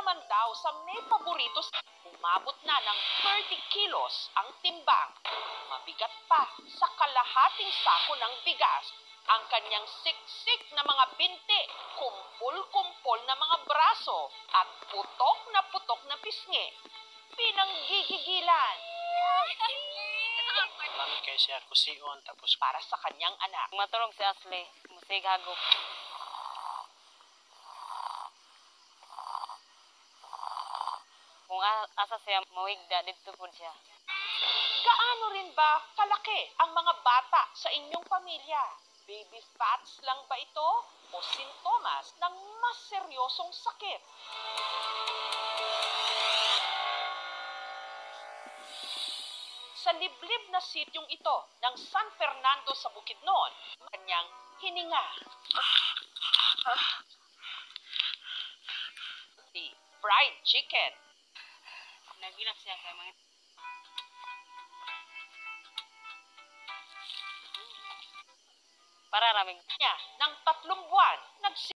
naman daw sa may paborito, umabot na ng 30 kilos ang timbang. Mabigat pa sa kalahating sako ng bigas ang kanyang siksik na mga binti, kumpul-kumpol na mga braso at putok na pisngi. Pinanggigigilan. Marami kayo siya kusion tapos Para sa kanyang anak. Matulog si Ashley, musig hagop. Kung asa siya mawigda, dito po siya. Gaano rin ba kalaki ang mga bata sa inyong pamilya? Baby fats lang ba ito o sintomas ng mas seryosong sakit? Sa liblib na sityong ito ng San Fernando sa Bukidnon, kanyang hininga. Si fried chicken. Nagilak siya kay mga... Para raming Niya ng 3 buwan,